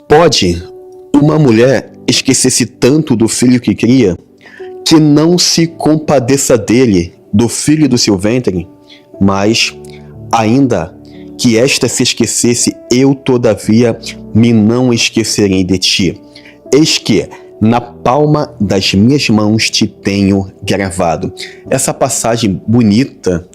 Pode uma mulher esquecer-se tanto do filho que cria, que não se compadeça dele, do filho do seu ventre? Mas, ainda que esta se esquecesse, eu todavia me não esquecerei de ti. Eis que na palma das minhas mãos te tenho gravado. Essa passagem bonita,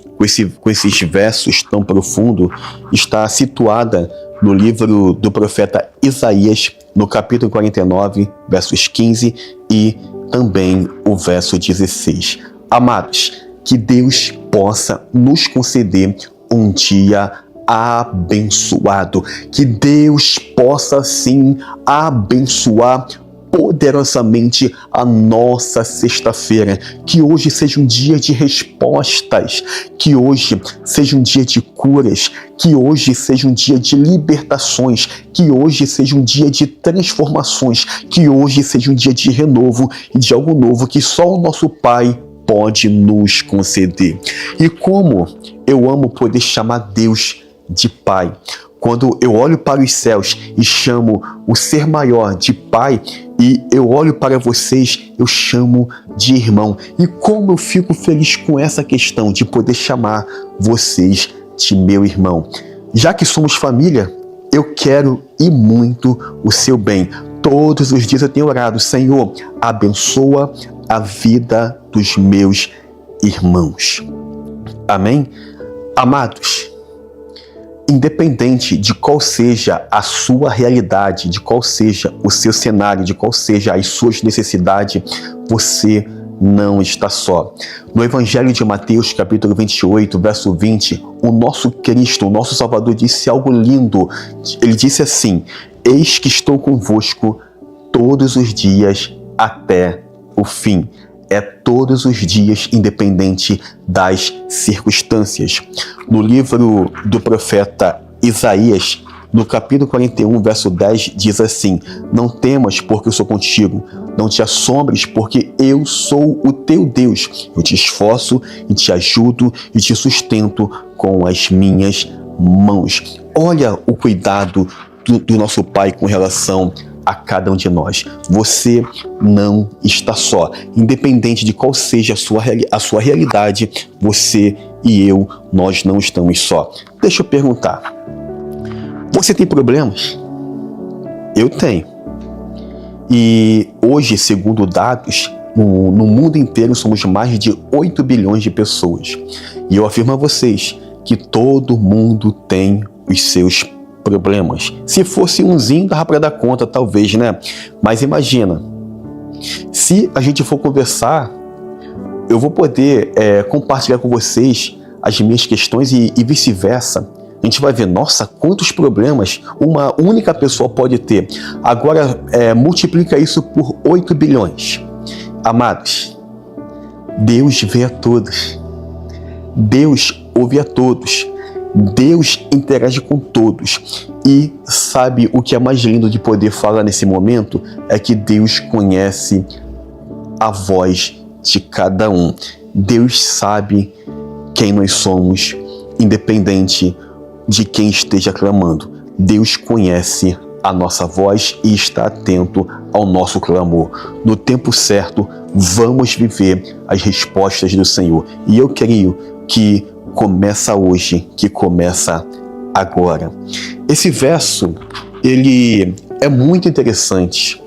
com esses versos tão profundos, está situada no livro do profeta Isaías, no capítulo 49, versos 15 e também o verso 16. Amados, que Deus possa nos conceder um dia abençoado, que Deus possa sim abençoar poderosamente a nossa sexta-feira, que hoje seja um dia de respostas, que hoje seja um dia de curas, que hoje seja um dia de libertações, que hoje seja um dia de transformações, que hoje seja um dia de renovo e de algo novo que só o nosso Pai pode nos conceder. E como eu amo poder chamar Deus de Pai. Quando eu olho para os céus e chamo o ser maior de Pai, e eu olho para vocês, eu chamo de irmão. E como eu fico feliz com essa questão de poder chamar vocês de meu irmão. Já que somos família, eu quero e muito o seu bem. Todos os dias eu tenho orado: Senhor, abençoa a vida dos meus irmãos. Amém? Amados, independente de qual seja a sua realidade, de qual seja o seu cenário, de qual seja as suas necessidades, você não está só. No Evangelho de Mateus, capítulo 28, verso 20, o nosso Cristo, o nosso Salvador, disse algo lindo. Ele disse assim: eis que estou convosco todos os dias até o fim. É todos os dias, independente das circunstâncias. No livro do profeta Isaías, no capítulo 41, verso 10, diz assim: não temas, porque eu sou contigo. Não te assombres, porque eu sou o teu Deus. Eu te esforço e te ajudo e te sustento com as minhas mãos. Olha o cuidado do nosso Pai com relação a cada um de nós. Você não está só. Independente de qual seja a sua realidade, você e eu, nós não estamos só. Deixa eu perguntar. Você tem problemas? Eu tenho. E hoje, segundo dados, no mundo inteiro somos mais de 8 bilhões de pessoas. E eu afirmo a vocês que todo mundo tem os seus problemas. Se fosse umzinho, dava para dar conta, talvez, né? Mas imagina, se a gente for conversar, eu vou poder compartilhar com vocês as minhas questões e vice-versa. A gente vai ver, nossa, quantos problemas uma única pessoa pode ter. Agora, multiplica isso por 8 bilhões. Amados, Deus vê a todos. Deus ouve a todos. Deus interage com todos. E sabe o que é mais lindo de poder falar nesse momento? É que Deus conhece a voz de cada um. Deus sabe quem nós somos, independente de quem esteja clamando. Deus conhece a nossa voz e está atento ao nosso clamor. No tempo certo, vamos viver as respostas do Senhor. E eu creio que começa hoje, que começa agora. Esse verso, ele é muito interessante.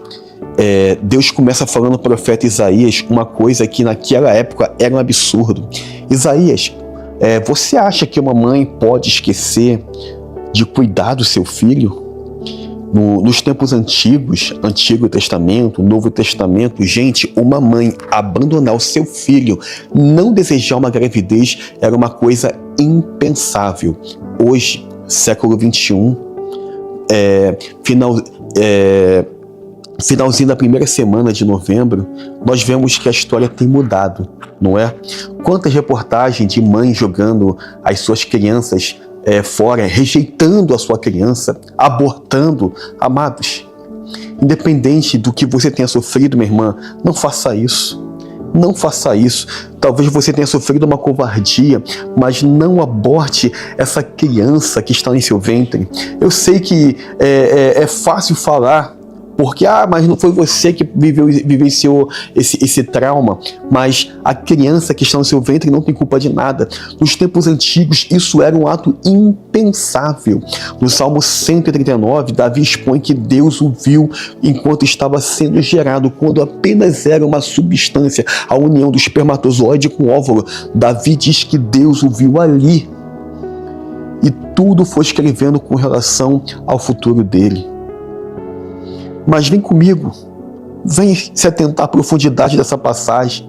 Deus começa falando ao profeta Isaías uma coisa que naquela época era um absurdo. Isaías, você acha que uma mãe pode esquecer de cuidar do seu filho? Nos tempos antigos, Antigo Testamento, Novo Testamento, gente, uma mãe abandonar o seu filho, não desejar uma gravidez, era uma coisa impensável. Hoje, século 21, finalzinho da primeira semana de novembro, nós vemos que a história tem mudado, não é? Quantas reportagens de mães jogando as suas crianças fora, rejeitando a sua criança, abortando. Amados, independente do que você tenha sofrido, minha irmã, não faça isso. Não faça isso. Talvez você tenha sofrido uma covardia, mas não aborte essa criança que está em seu ventre. Eu sei que é fácil falar, porque, mas não foi você que vivenciou esse trauma, mas a criança que está no seu ventre não tem culpa de nada. Nos tempos antigos, isso era um ato impensável. No Salmo 139, Davi expõe que Deus o viu enquanto estava sendo gerado, quando apenas era uma substância, a união do espermatozoide com o óvulo. Davi diz que Deus o viu ali, e tudo foi escrevendo com relação ao futuro dele. Mas vem comigo, vem se atentar à profundidade dessa passagem.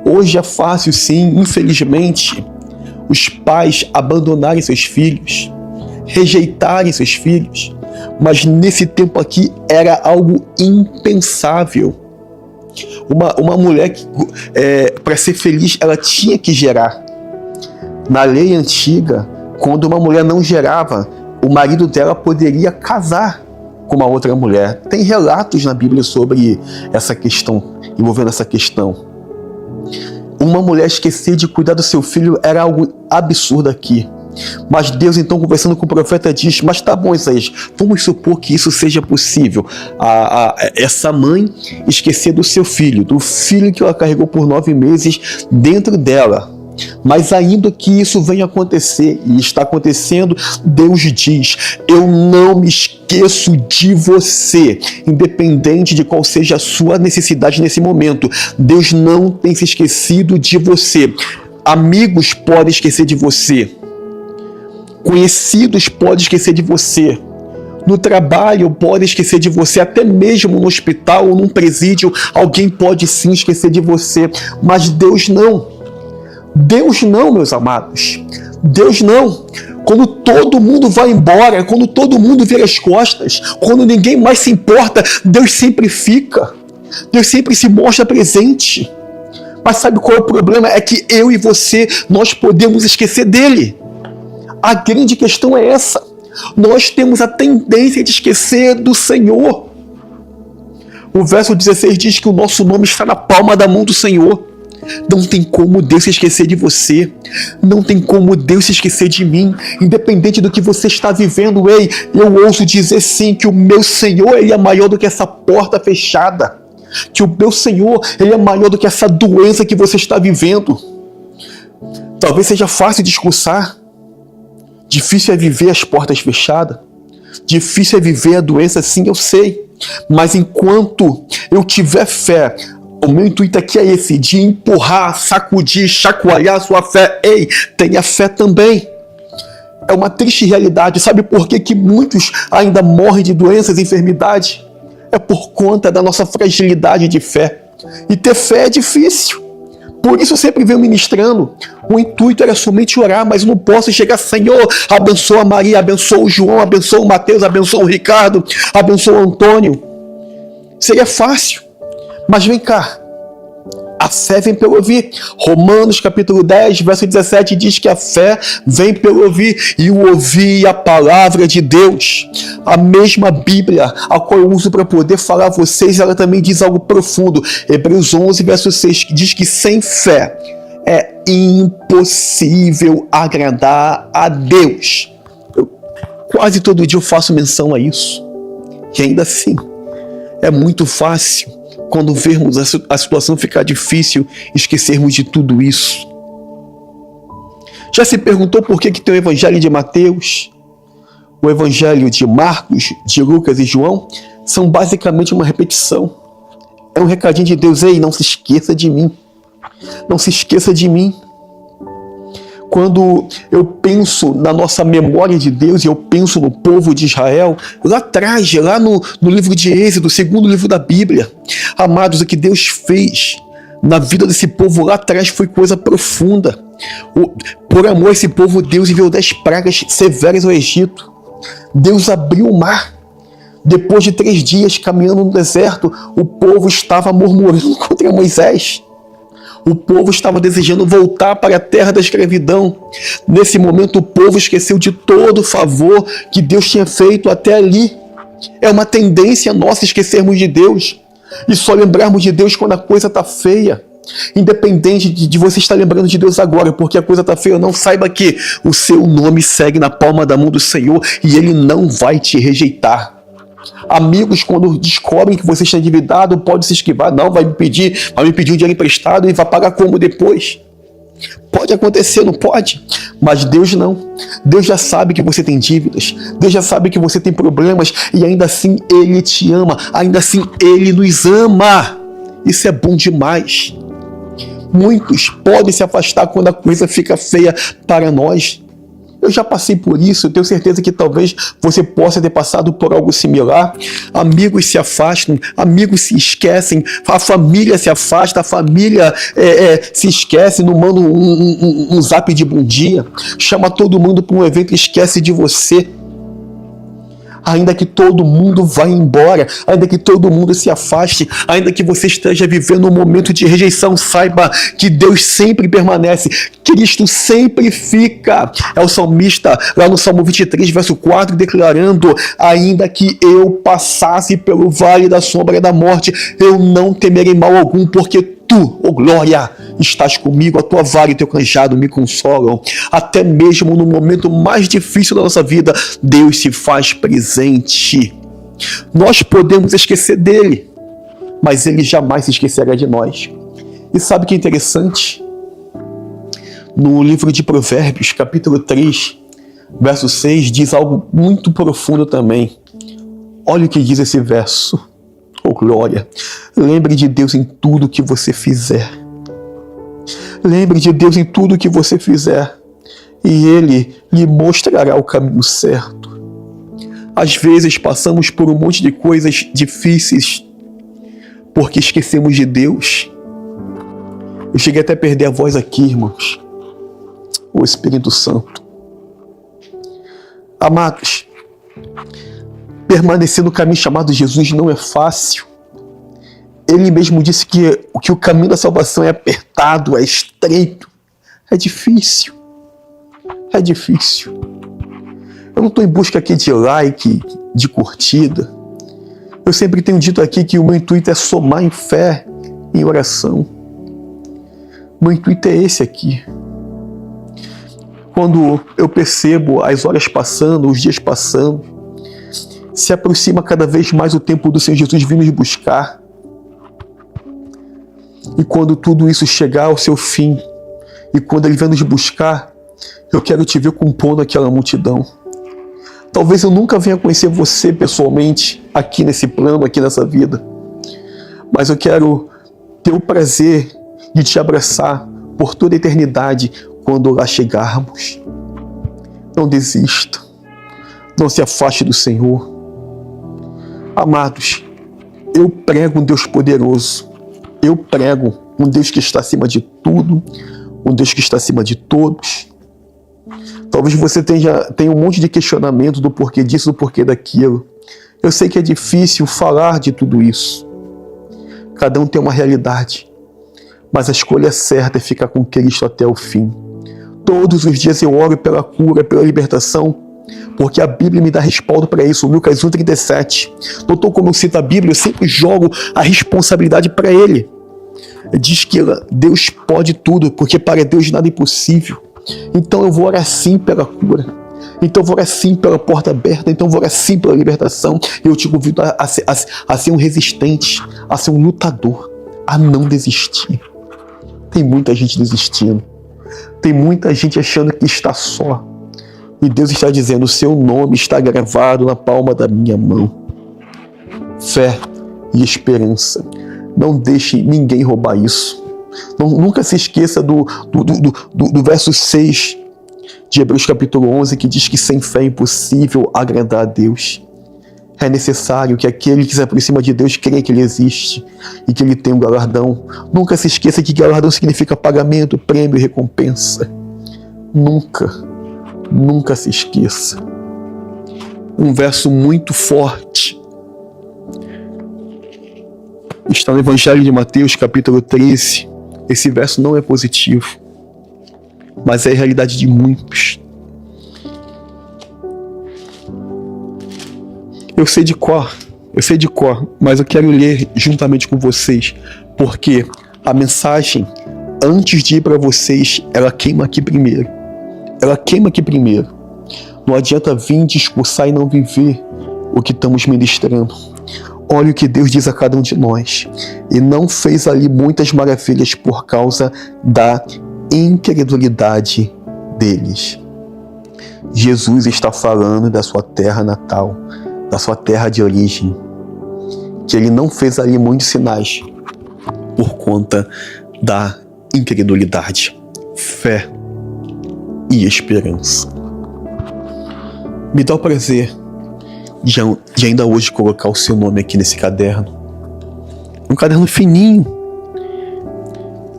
Hoje é fácil, sim, infelizmente, os pais abandonarem seus filhos, rejeitarem seus filhos, mas nesse tempo aqui era algo impensável. Uma mulher que, para ser feliz, ela tinha que gerar. Na lei antiga, quando uma mulher não gerava, o marido dela poderia casar com uma outra mulher. Tem relatos na Bíblia sobre essa questão, envolvendo essa questão. Uma mulher esquecer de cuidar do seu filho era algo absurdo aqui. Mas Deus, então, conversando com o profeta, diz: mas tá bom, Isaías, vamos supor que isso seja possível. Essa mãe esquecer do seu filho, do filho que ela carregou por 9 meses dentro dela. Mas ainda que isso venha acontecer, e está acontecendo, Deus diz: eu não me esqueço de você, independente de qual seja a sua necessidade nesse momento. Deus não tem se esquecido de você. Amigos podem esquecer de você, conhecidos podem esquecer de você, no trabalho podem esquecer de você, até mesmo no hospital ou num presídio, alguém pode sim esquecer de você, mas Deus não. Deus não, meus amados. Deus não. Quando todo mundo vai embora, quando todo mundo vira as costas, quando ninguém mais se importa, Deus sempre fica. Deus sempre se mostra presente. Mas sabe qual é o problema? É que eu e você, nós podemos esquecer dele. A grande questão é essa. Nós temos a tendência de esquecer do Senhor. O verso 16 diz que o nosso nome está na palma da mão do Senhor. Não tem como Deus se esquecer de você. Não tem como Deus se esquecer de mim. Independente do que você está vivendo, eu ouso dizer sim que o meu Senhor, ele é maior do que essa porta fechada. Que o meu Senhor, ele é maior do que essa doença que você está vivendo. Talvez seja fácil discursar. Difícil é viver as portas fechadas. Difícil é viver a doença, sim, eu sei. Mas enquanto eu tiver fé, o meu intuito aqui é esse, de empurrar, sacudir, chacoalhar a sua fé. Tenha fé também. É uma triste realidade. Sabe por que muitos ainda morrem de doenças e enfermidades? É por conta da nossa fragilidade de fé. E ter fé é difícil. Por isso eu sempre venho ministrando. O intuito era somente orar, mas não posso chegar: Senhor, abençoa a Maria, abençoa o João, abençoa o Mateus, abençoa o Ricardo, abençoa o Antônio. Seria fácil. Mas vem cá, a fé vem pelo ouvir. Romanos capítulo 10, verso 17 diz que a fé vem pelo ouvir, e o ouvir a palavra de Deus. A mesma Bíblia, a qual eu uso para poder falar a vocês, ela também diz algo profundo. Hebreus 11, verso 6, que diz que sem fé é impossível agradar a Deus. Quase todo dia eu faço menção a isso. E ainda assim, é muito fácil, quando vermos a situação ficar difícil, esquecermos de tudo isso. Já se perguntou por que tem o Evangelho de Mateus, o Evangelho de Marcos, de Lucas e João? São basicamente uma repetição. É um recadinho de Deus: não se esqueça de mim. Não se esqueça de mim. Quando eu penso na nossa memória de Deus e eu penso no povo de Israel, lá atrás, lá no livro de Êxodo, segundo livro da Bíblia, amados, o que Deus fez na vida desse povo lá atrás foi coisa profunda. Por amor a esse povo, Deus enviou 10 pragas severas ao Egito. Deus abriu o mar. Depois de 3 dias caminhando no deserto, o povo estava murmurando contra Moisés. O povo estava desejando voltar para a terra da escravidão. Nesse momento, o povo esqueceu de todo o favor que Deus tinha feito até ali. É uma tendência nossa esquecermos de Deus e só lembrarmos de Deus quando a coisa está feia. Independente de você estar lembrando de Deus agora, porque a coisa está feia, não, saiba que o seu nome segue na palma da mão do Senhor e Ele não vai te rejeitar. Amigos, quando descobrem que você está endividado, pode se esquivar, não, vai me pedir um dinheiro emprestado e vai pagar como depois? Pode acontecer, não pode? Mas Deus não. Deus já sabe que você tem dívidas, Deus já sabe que você tem problemas e ainda assim Ele te ama, ainda assim Ele nos ama. Isso é bom demais. Muitos podem se afastar quando a coisa fica feia para nós. Eu já passei por isso, eu tenho certeza que talvez você possa ter passado por algo similar. Amigos se afastam, amigos se esquecem, a família se afasta, a família se esquece, não manda um zap de bom dia, chama todo mundo para um evento e esquece de você. Ainda que todo mundo vá embora, ainda que todo mundo se afaste, ainda que você esteja vivendo um momento de rejeição, saiba que Deus sempre permanece, Cristo sempre fica. É o salmista lá no Salmo 23, verso 4, declarando: ainda que eu passasse pelo vale da sombra da morte, eu não temerei mal algum, porque Tu, oh glória, estás comigo, a tua vara e teu cajado me consolam. Até mesmo no momento mais difícil da nossa vida, Deus se faz presente. Nós podemos esquecer dele, mas ele jamais se esquecerá de nós. E sabe o que é interessante? No livro de Provérbios, capítulo 3, verso 6, diz algo muito profundo também. Olha o que diz esse verso. Oh glória, lembre de Deus em tudo que você fizer. Lembre de Deus em tudo que você fizer e Ele lhe mostrará o caminho certo. Às vezes passamos por um monte de coisas difíceis porque esquecemos de Deus. Eu cheguei até a perder a voz aqui, irmãos. O Espírito Santo. Amados, permanecer no caminho chamado Jesus não é fácil. Ele mesmo disse que o caminho da salvação é apertado, é estreito, é difícil. É difícil. Eu não estou em busca aqui de like, de curtida. Eu sempre tenho dito aqui que o meu intuito é somar em fé, em oração. O meu intuito é esse aqui. Quando eu percebo as horas passando, os dias passando, se aproxima cada vez mais o tempo do Senhor Jesus vir nos buscar. E quando tudo isso chegar ao seu fim, e quando Ele vem nos buscar, eu quero te ver compondo aquela multidão. Talvez eu nunca venha conhecer você pessoalmente, aqui nesse plano, aqui nessa vida. Mas eu quero ter o prazer de te abraçar por toda a eternidade quando lá chegarmos. Não desista. Não se afaste do Senhor. Amados, eu prego um Deus poderoso. Eu prego um Deus que está acima de tudo, um Deus que está acima de todos. Talvez você tenha um monte de questionamento do porquê disso, do porquê daquilo. Eu sei que é difícil falar de tudo isso. Cada um tem uma realidade, mas a escolha certa é ficar com Cristo até o fim. Todos os dias eu oro pela cura, pela libertação, porque a Bíblia me dá respaldo para isso. Lucas 1,37. Notou como eu cito a Bíblia? Eu sempre jogo a responsabilidade para Ele. Diz que Deus pode tudo, porque para Deus nada é impossível. Então eu vou orar sim pela cura. Então eu vou orar sim pela porta aberta. Então eu vou orar sim pela libertação. Eu te convido a ser um resistente, a ser um lutador, a não desistir. Tem muita gente desistindo. Tem muita gente achando que está só. E Deus está dizendo: o seu nome está gravado na palma da minha mão. Fé e esperança. Não deixe ninguém roubar isso. Nunca se esqueça do verso 6 de Hebreus capítulo 11, que diz que sem fé é impossível agradar a Deus. É necessário que aquele que se aproxima de Deus creia que Ele existe e que Ele tem um galardão. Nunca se esqueça que galardão significa pagamento, prêmio e recompensa. Nunca se esqueça. Um verso muito forte está no Evangelho de Mateus, capítulo 13. Esse verso não é positivo, mas é a realidade de muitos. Eu sei de cor, mas eu quero ler juntamente com vocês, porque A mensagem, antes de ir para vocês, ela queima aqui primeiro. Ela queima aqui primeiro. Não adianta vir discursar e não viver o que estamos ministrando. Olha o que Deus diz a cada um de nós. E não fez ali muitas maravilhas por causa da incredulidade deles. Jesus está falando da sua terra natal, da sua terra de origem, que ele não fez ali muitos sinais por conta da incredulidade, fé e esperança. Me dá o prazer de ainda hoje colocar o seu nome aqui nesse caderno. Um caderno fininho.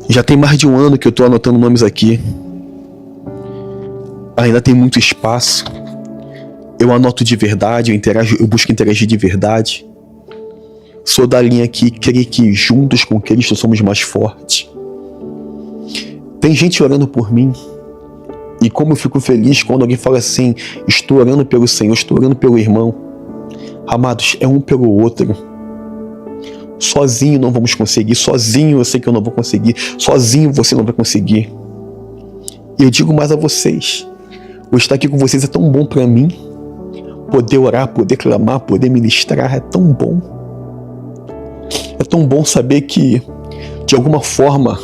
Já tem mais de um ano que eu estou anotando nomes aqui. Ainda tem muito espaço. Eu anoto de verdade, eu busco interagir de verdade. Sou da linha que crê que juntos com Cristo somos mais fortes. Tem gente orando por mim. E como eu fico feliz quando alguém fala assim: estou orando pelo Senhor, estou orando pelo irmão. Amados, é um pelo outro. Sozinho não vamos conseguir. Sozinho eu sei que eu não vou conseguir. Sozinho você não vai conseguir. E eu digo mais a vocês: o estar aqui com vocês é tão bom para mim. Poder orar, poder clamar, poder ministrar é tão bom. É tão bom saber que, de alguma forma,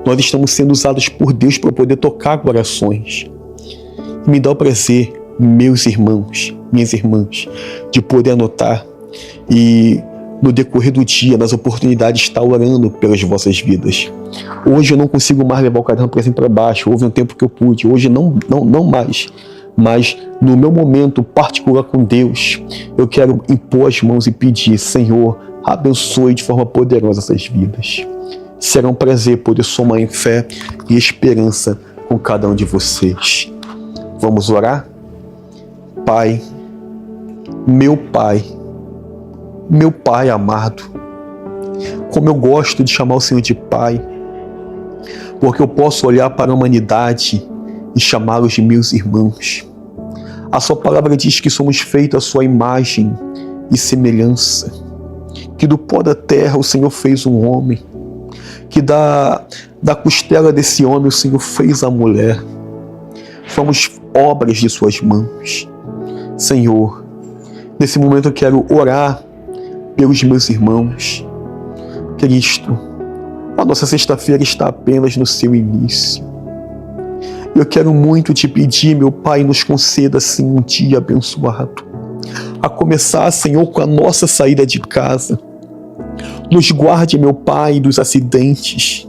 nós estamos sendo usados por Deus para poder tocar corações. E me dá o prazer, meus irmãos, minhas irmãs, de poder anotar e, no decorrer do dia, nas oportunidades, estar orando pelas vossas vidas. Hoje eu não consigo mais levar o caderno para cima e para baixo. Houve um tempo que eu pude, hoje não mais. Mas no meu momento particular com Deus, eu quero impor as mãos e pedir: Senhor, abençoe de forma poderosa essas vidas. Será um prazer poder somar em fé e esperança com cada um de vocês. Vamos orar? Pai, meu Pai amado, como eu gosto de chamar o Senhor de Pai, porque eu posso olhar para a humanidade e chamá-los de meus irmãos. A sua palavra diz que somos feitos à sua imagem e semelhança, que do pó da terra o Senhor fez um homem, que da costela desse homem o Senhor fez a mulher. Somos obras de suas mãos. Senhor, nesse momento eu quero orar pelos meus irmãos. Cristo, a nossa sexta-feira está apenas no seu início. Eu quero muito te pedir, meu Pai, nos conceda assim um dia abençoado. A começar, Senhor, com a nossa saída de casa. Nos guarde, meu Pai, dos acidentes.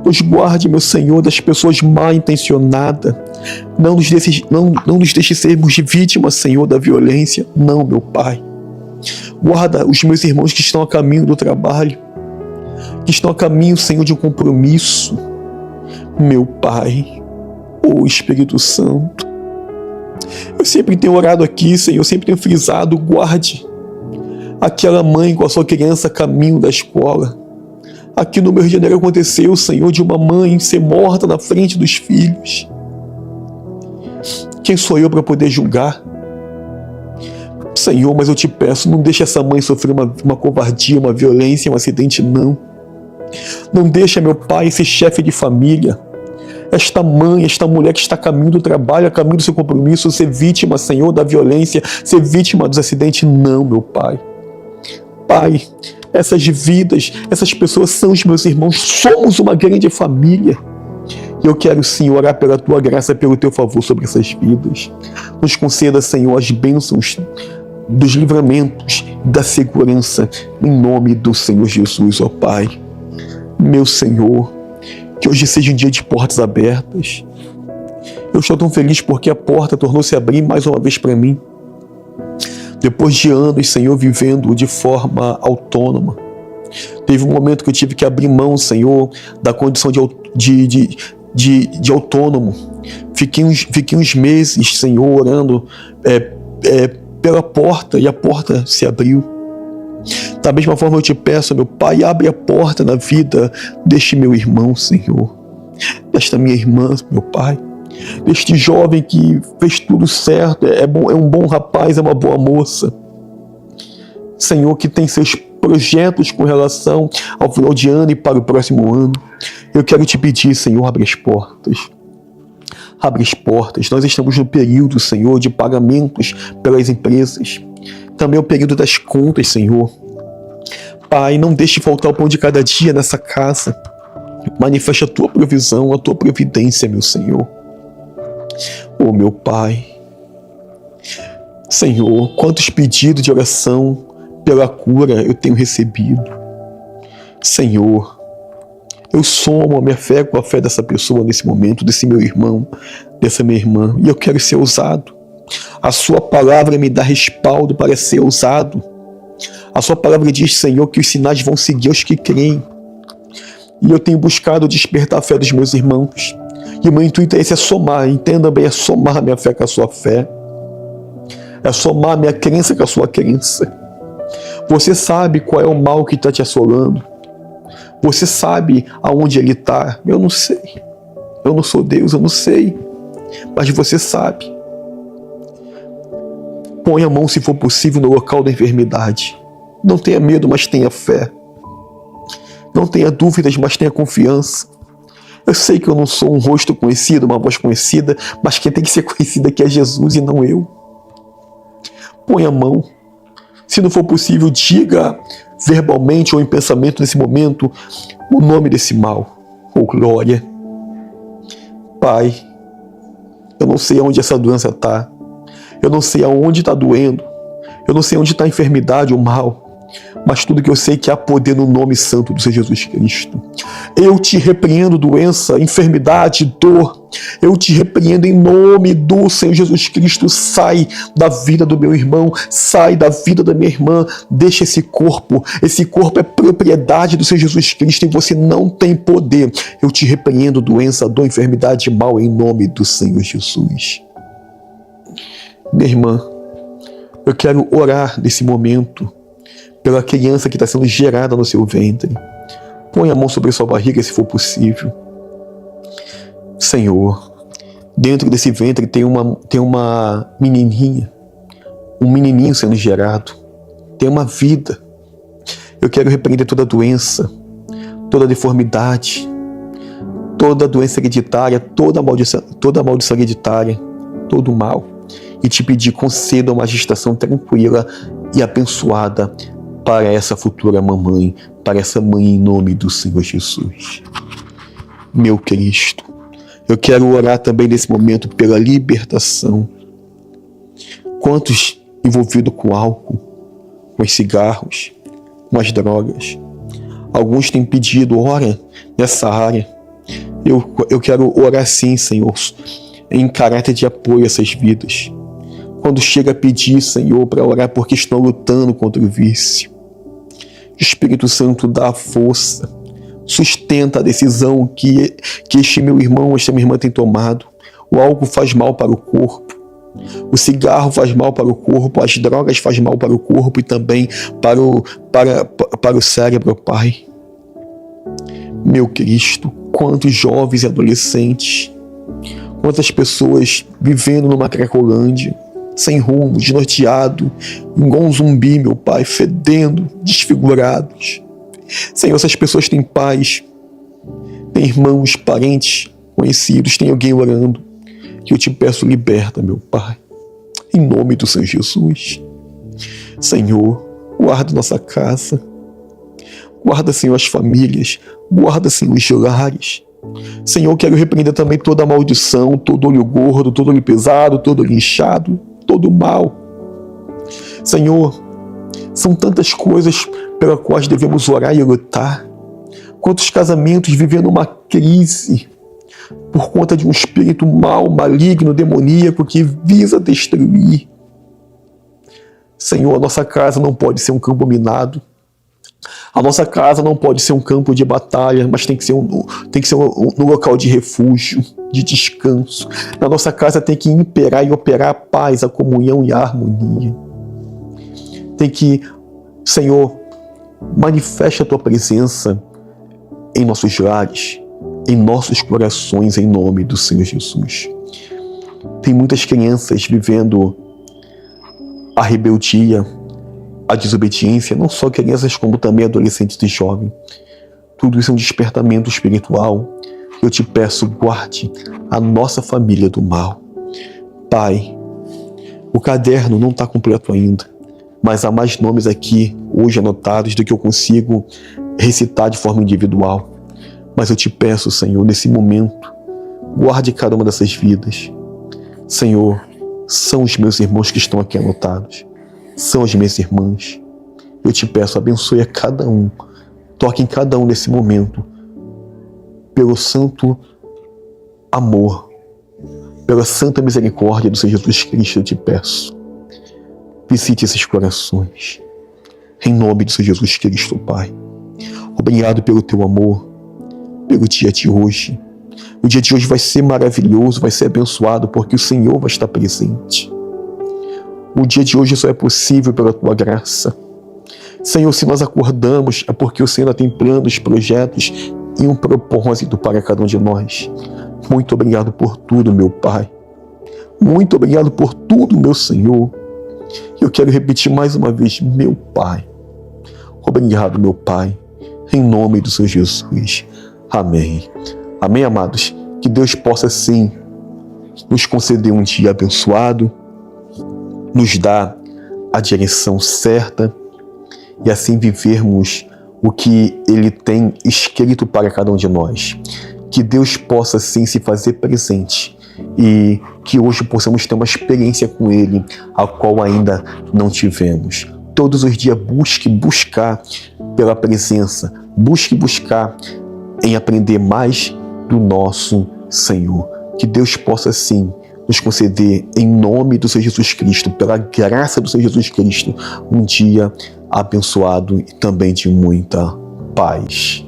Nos guarde, meu Senhor, das pessoas mal intencionadas. Não nos deixe sermos vítimas, Senhor, da violência. Não, meu Pai. Guarda os meus irmãos que estão a caminho do trabalho, que estão a caminho, Senhor, de um compromisso. Meu Pai, ô Espírito Santo, eu sempre tenho orado aqui, Senhor, eu sempre tenho frisado: guarde aquela mãe com a sua criança a caminho da escola. Aqui no Rio de Janeiro aconteceu, Senhor, de uma mãe ser morta na frente dos filhos. Quem sou eu para poder julgar? Senhor, mas eu te peço, não deixe essa mãe sofrer uma covardia, uma violência, um acidente, não. Não deixe, meu Pai, esse chefe de família, esta mãe, esta mulher que está a caminho do trabalho, a caminho do seu compromisso, ser vítima, Senhor, da violência, ser vítima dos acidentes. Não, meu Pai. Pai, essas vidas, essas pessoas são os meus irmãos, somos uma grande família. E eu quero, Senhor, orar pela Tua graça, pelo Teu favor sobre essas vidas. Nos conceda, Senhor, as bênçãos dos livramentos, da segurança, em nome do Senhor Jesus, ó Pai. Meu Senhor, que hoje seja um dia de portas abertas. Eu estou tão feliz porque a porta tornou-se a abrir mais uma vez para mim. Depois de anos, Senhor, vivendo de forma autônoma. Teve um momento que eu tive que abrir mão, Senhor, da condição de autônomo. Fiquei uns meses, Senhor, orando pela porta, e a porta se abriu. Da mesma forma eu te peço, meu Pai, abre a porta na vida deste meu irmão, Senhor, desta minha irmã, meu Pai, deste jovem que fez tudo certo, é um bom rapaz, é uma boa moça, Senhor, que tem seus projetos com relação ao final de ano e para o próximo ano. Eu quero te pedir, Senhor, abre as portas. Abre as portas. Nós estamos no período, Senhor, de pagamentos pelas empresas. Também o período das contas, Senhor. Pai, não deixe faltar o pão de cada dia nessa casa. Manifeste a tua provisão, a tua providência, meu Senhor. Oh, meu Pai. Senhor, quantos pedidos de oração pela cura eu tenho recebido. Senhor, eu somo a minha fé com a fé dessa pessoa nesse momento, desse meu irmão, dessa minha irmã, e eu quero ser usado. A sua palavra me dá respaldo para ser usado. A sua palavra diz, Senhor, que os sinais vão seguir os que creem. E eu tenho buscado despertar a fé dos meus irmãos. E o meu intuito é esse, é somar, entenda bem, é somar a minha fé com a sua fé. É somar a minha crença com a sua crença. Você sabe qual é o mal que está te assolando. Você sabe aonde ele está. Eu não sei. Eu não sou Deus, eu não sei. Mas você sabe. Põe a mão, se for possível, no local da enfermidade. Não tenha medo, mas tenha fé. Não tenha dúvidas, mas tenha confiança. Eu sei que eu não sou um rosto conhecido, uma voz conhecida, mas quem tem que ser conhecido aqui é Jesus e não eu. Põe a mão. Se não for possível, diga verbalmente ou em pensamento nesse momento o nome desse mal. Oh, glória. Pai, eu não sei aonde essa doença está. Eu não sei aonde está doendo. Eu não sei onde está a enfermidade, o mal. Mas tudo que eu sei é que há poder no nome santo do Senhor Jesus Cristo. Eu te repreendo, doença, enfermidade, dor. Eu te repreendo em nome do Senhor Jesus Cristo. Sai da vida do meu irmão, sai da vida da minha irmã. Deixa esse corpo. Esse corpo é propriedade do Senhor Jesus Cristo e você não tem poder. Eu te repreendo, doença, dor, enfermidade, mal, em nome do Senhor Jesus. Minha irmã, eu quero orar nesse momento pela criança que está sendo gerada no seu ventre. Põe a mão sobre a sua barriga, se for possível. Senhor, dentro desse ventre tem uma menininha, um menininho sendo gerado. Tem uma vida. Eu quero repreender toda doença, toda deformidade, toda doença hereditária, toda maldição hereditária, todo mal. E te pedir, conceda uma gestação tranquila e abençoada para essa futura mamãe, para essa mãe em nome do Senhor Jesus. Meu Cristo, eu quero orar também nesse momento pela libertação. Quantos envolvidos com álcool, com os cigarros, com as drogas? Alguns têm pedido, ora nessa área. Eu quero orar sim, Senhor, em caráter de apoio a essas vidas. Quando chega a pedir, Senhor, para orar porque estão lutando contra o vício. Espírito Santo, dá a força, sustenta a decisão que este meu irmão, esta minha irmã tem tomado. O álcool faz mal para o corpo, o cigarro faz mal para o corpo, as drogas faz mal para o corpo e também para o cérebro, Pai. Meu Cristo, quantos jovens e adolescentes, quantas pessoas vivendo numa Cracolândia, sem rumo, desnorteado, igual um zumbi, meu Pai, fedendo, desfigurados. Senhor, essas pessoas têm pais, têm irmãos, parentes, conhecidos, tem alguém orando, que eu te peço, liberta, meu Pai, em nome do Senhor Jesus. Senhor, guarda nossa casa, guarda, Senhor, as famílias, guarda, Senhor, os lares. Senhor, quero repreender também toda maldição, todo olho gordo, todo olho pesado, todo olho inchado, todo mal. Senhor, são tantas coisas pelas quais devemos orar e lutar. Quantos casamentos vivendo uma crise por conta de um espírito mau, maligno, demoníaco que visa destruir. Senhor, a nossa casa não pode ser um campo minado. A nossa casa não pode ser um campo de batalha, mas tem que ser um local de refúgio, de descanso. Na nossa casa tem que imperar e operar a paz, a comunhão e a harmonia. Tem que, Senhor, manifeste a Tua presença em nossos lares, em nossos corações, em nome do Senhor Jesus. Tem muitas crianças vivendo a rebeldia, a desobediência, não só crianças como também adolescentes e jovens. Tudo isso é um despertamento espiritual. Eu te peço, guarde a nossa família do mal. Pai, o caderno não está completo ainda, mas há mais nomes aqui hoje anotados do que eu consigo recitar de forma individual. Mas eu te peço, Senhor, nesse momento, guarde cada uma dessas vidas. Senhor, são os meus irmãos que estão aqui anotados. São as minhas irmãs. Eu te peço, abençoe a cada um. Toque em cada um nesse momento. Pelo santo amor, pela santa misericórdia do Senhor Jesus Cristo, eu te peço. Visite esses corações. Em nome do Senhor Jesus Cristo, Pai. Obrigado pelo teu amor, pelo dia de hoje. O dia de hoje vai ser maravilhoso, vai ser abençoado, porque o Senhor vai estar presente. O dia de hoje só é possível pela tua graça. Senhor, se nós acordamos, é porque o Senhor tem planos, projetos e um propósito para cada um de nós. Muito obrigado por tudo, meu Pai. Muito obrigado por tudo, meu Senhor. Eu quero repetir mais uma vez, meu Pai. Obrigado, meu Pai. Em nome do Senhor Jesus. Amém. Amém, amados? Que Deus possa, sim, nos conceder um dia abençoado, nos dar a direção certa e assim vivermos o que Ele tem escrito para cada um de nós. Que Deus possa, sim, se fazer presente e que hoje possamos ter uma experiência com Ele, a qual ainda não tivemos. Todos os dias buscar pela presença, buscar em aprender mais do nosso Senhor. Que Deus possa, sim, nos conceder, em nome do Senhor Jesus Cristo, pela graça do Senhor Jesus Cristo, um dia abençoado e também de muita paz.